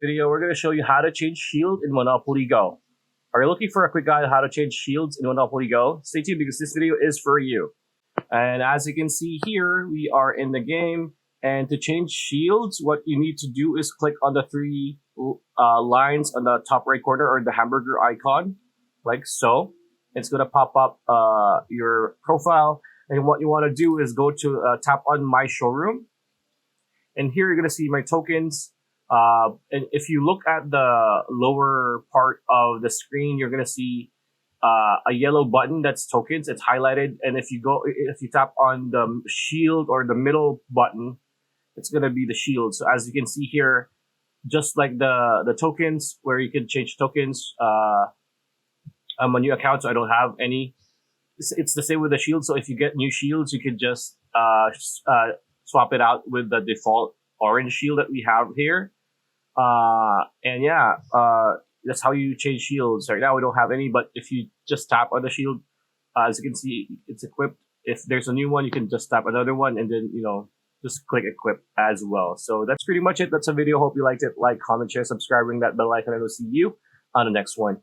video, we're going to show you how to change shield in Monopoly Go. Are you looking for a quick guide on how to change shields in Monopoly Go? Stay tuned because this video is for you. And as you can see here, we are in the game. And to change shields, what you need to do is click on the three lines on the top right corner or the hamburger icon, like so. It's going to pop up your profile. And what you want to do is go to tap on My Showroom. And here you're going to see my tokens. And if you look at the lower part of the screen, you're going to see a yellow button that's tokens. It's highlighted. And if you tap on the shield or the middle button, it's going to be the shield. So as you can see here, just like the tokens where you can change tokens, I'm a new account, so I don't have any. It's the same with the shield. So if you get new shields, you can just swap it out with the default orange shield that we have here. And yeah, that's how you change shields. Right now we don't have any, but if you just tap on the shield, as you can see, it's equipped. If there's a new one, you can just tap another one and then, just click equip as well. So that's pretty much it. That's a video. Hope you liked it. Like, comment, share, subscribe, ring that bell icon, and I'll see you on the next one.